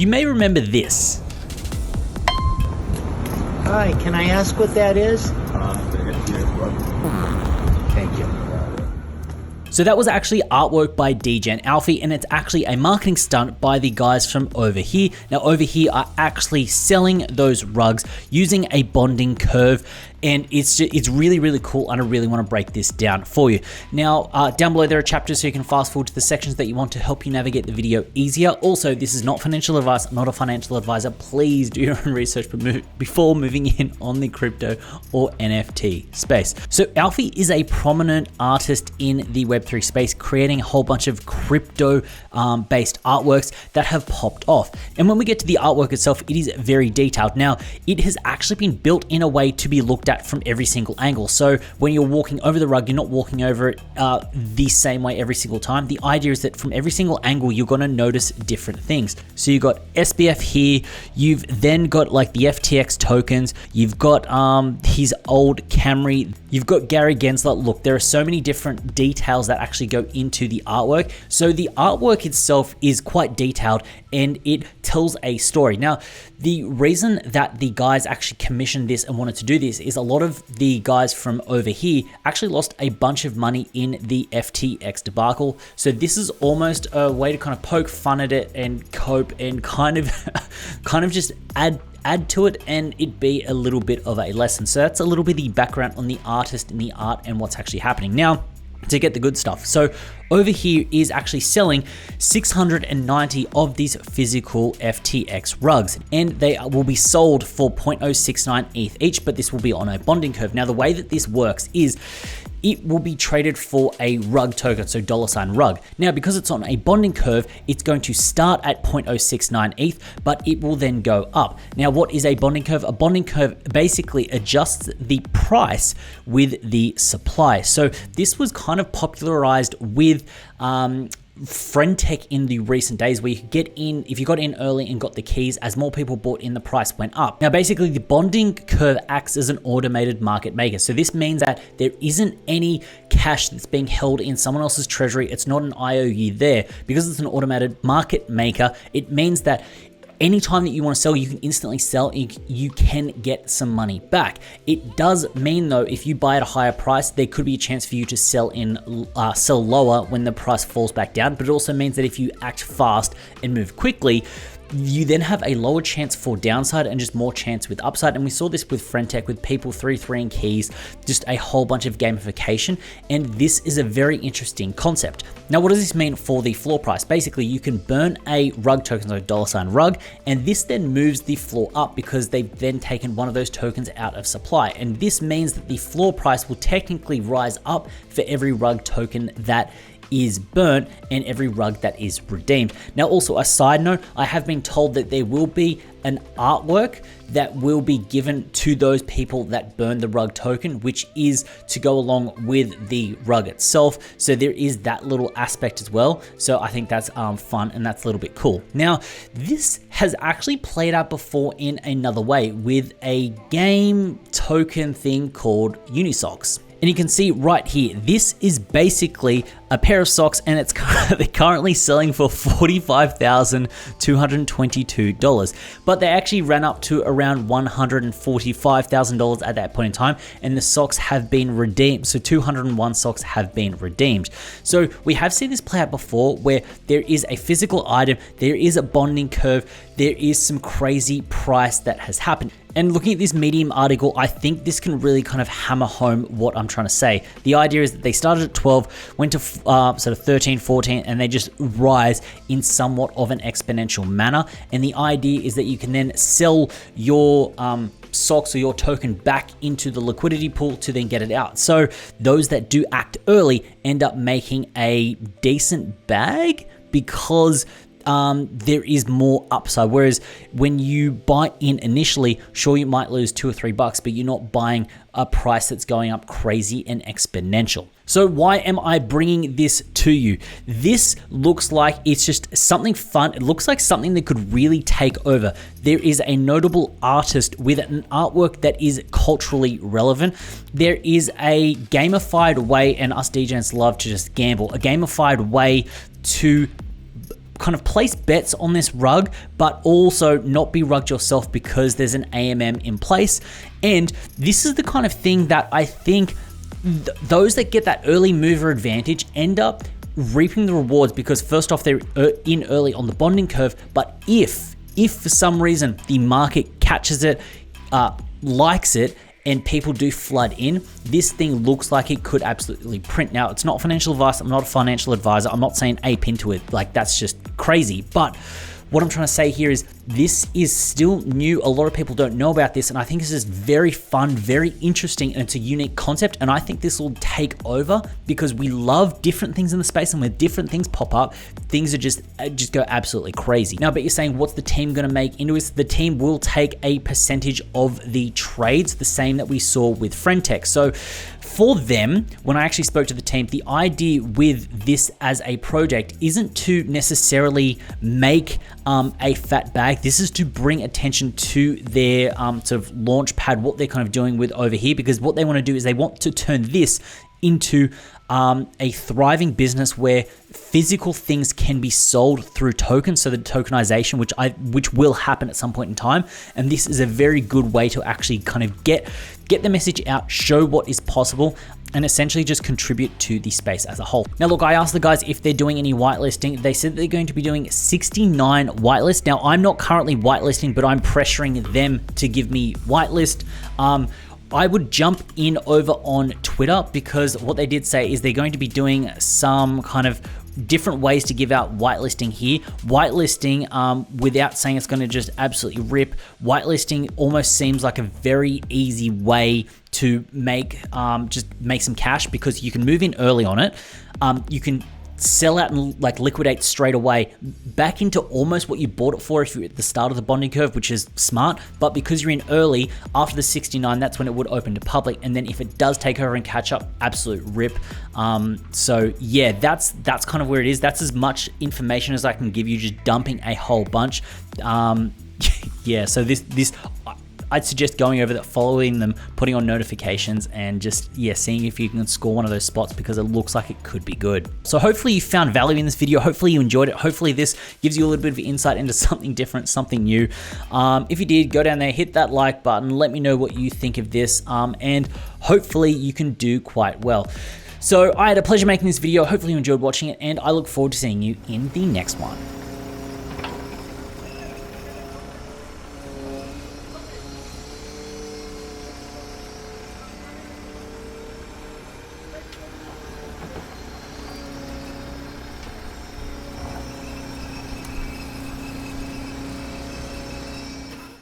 you may remember this. Hi, can I ask what that is? Thank you. So that was actually artwork by DGen Alfie, and it's actually a marketing stunt by the guys from Over Here. Now Over Here are actually selling those rugs using a bonding curve, and it's really, really cool, and I really want to break this down for you. Now, down below there are chapters so you can fast forward to the sections that you want to help you navigate the video easier. Also, this is not financial advice, I'm not a financial advisor. Please do your own research before moving in on the crypto or NFT space. So Alfie is a prominent artist in the Web3 space, creating a whole bunch of crypto based artworks that have popped off. And when we get to the artwork itself, it is very detailed. Now, it has actually been built in a way to be looked at from every single angle. So when you're walking over the rug, you're not walking over it the same way every single time. The idea is that from every single angle, you're gonna notice different things. So you've got SBF here, you've then got like the FTX tokens, you've got his old Camry, you've got Gary Gensler. Look, there are so many different details that actually go into the artwork. So the artwork itself is quite detailed and it tells a story. Now, the reason that the guys actually commissioned this and wanted to do this is a lot of the guys from Over Here actually lost a bunch of money in the FTX debacle. So this is almost a way to kind of poke fun at it and cope and kind of just add to it and it be a little bit of a lesson. So that's a little bit the background on the artist and the art and what's actually happening. Now, to get the good stuff. So Over Here is actually selling 690 of these physical FTX rugs, and they will be sold for 0.069 ETH each, but this will be on a bonding curve. Now, the way that this works is it will be traded for a rug token, so $rug. Now, because it's on a bonding curve, it's going to start at 0.069 ETH, but it will then go up. Now, what is a bonding curve? A bonding curve basically adjusts the price with the supply. So this was kind of popularized with friend tech in the recent days, where you could get in, if you got in early and got the keys, as more people bought in, the price went up. Now, basically the bonding curve acts as an automated market maker. So this means that there isn't any cash that's being held in someone else's treasury. It's not an IOU there. Because it's an automated market maker, it means that anytime that you want to sell, you can instantly sell and you can get some money back. It does mean though, if you buy at a higher price, there could be a chance for you to sell lower when the price falls back down. But it also means that if you act fast and move quickly, you then have a lower chance for downside and just more chance with upside. And we saw this with friend tech, with people 3-3 keys, just a whole bunch of gamification. And this is a very interesting concept. Now, what does this mean for the floor price? Basically, you can burn a rug token, so $rug, and this then moves the floor up because they've then taken one of those tokens out of supply. And this means that the floor price will technically rise up for every rug token that is burnt and every rug that is redeemed. Now, also a side note, I have been told that there will be an artwork that will be given to those people that burn the rug token, which is to go along with the rug itself. So there is that little aspect as well. So I think that's fun and that's a little bit cool. Now, this has actually played out before in another way with a game token thing called Unisocks. And you can see right here, this is basically a pair of socks, and it's they're currently selling for $45,222. But they actually ran up to around $145,000 at that point in time, and the socks have been redeemed. So 201 socks have been redeemed. So we have seen this play out before, where there is a physical item, there is a bonding curve, there is some crazy price that has happened. And looking at this Medium article, I think this can really kind of hammer home what I'm trying to say. The idea is that they started at 12, went to sort of 13, 14, and they just rise in somewhat of an exponential manner. And the idea is that you can then sell your socks or your token back into the liquidity pool to then get it out. So those that do act early end up making a decent bag because there is more upside. Whereas when you buy in initially, sure, you might lose $2 or $3, but you're not buying a price that's going up crazy and exponential. So why am I bringing this to you? This looks like it's just something fun. It looks like something that could really take over. There is a notable artist with an artwork that is culturally relevant. There is a gamified way, and us DJs love to just gamble, a gamified way to kind of place bets on this rug, but also not be rugged yourself because there's an AMM in place. And this is the kind of thing that I think those that get that early mover advantage end up reaping the rewards, because first off, they're in early on the bonding curve. But if for some reason the market catches it, likes it, and people do flood in, this thing looks like it could absolutely print. Now, it's not financial advice. I'm not a financial advisor. I'm not saying ape into it. Like, that's just crazy. But what I'm trying to say here is this is still new. A lot of people don't know about this, and I think this is very fun, very interesting, and it's a unique concept. And I think this will take over because we love different things in the space, and when different things pop up, things are just go absolutely crazy. Now, but you're saying, what's the team going to make into this? The team will take a percentage of the trades, the same that we saw with Friendtech. So for them, when I actually spoke to the team, the idea with this as a project isn't to necessarily make a fat bag. This is to bring attention to their sort of launch pad, what they're kind of doing with over here, because what they want to do is they want to turn this into a thriving business where physical things can be sold through tokens, so the tokenization, which will happen at some point in time. And this is a very good way to actually kind of get the message out, show what is possible, and essentially just contribute to the space as a whole. Now, look, I asked the guys if they're doing any whitelisting. They said they're going to be doing 69 whitelists. Now, I'm not currently whitelisting, but I'm pressuring them to give me whitelist. I would jump in over on Twitter, because what they did say is they're going to be doing some kind of different ways to give out whitelisting here. Whitelisting, without saying it's going to just absolutely rip, whitelisting almost seems like a very easy way to make some cash, because you can move in early on it. You can sell out and like liquidate straight away back into almost what you bought it for if you're at the start of the bonding curve, which is smart. But because you're in early, after the 69, that's when it would open to public. And then if it does take over and catch up, absolute rip. So yeah, that's kind of where it is. That's as much information as I can give you, just dumping a whole bunch. Yeah, so this I'd suggest going over that, following them, putting on notifications, and just, yeah, seeing if you can score one of those spots, because it looks like it could be good. So hopefully you found value in this video. Hopefully you enjoyed it. Hopefully this gives you a little bit of insight into something different, something new. If you did, go down there, hit that like button, let me know what you think of this, and hopefully you can do quite well. So I had a pleasure making this video. Hopefully you enjoyed watching it, and I look forward to seeing you in the next one.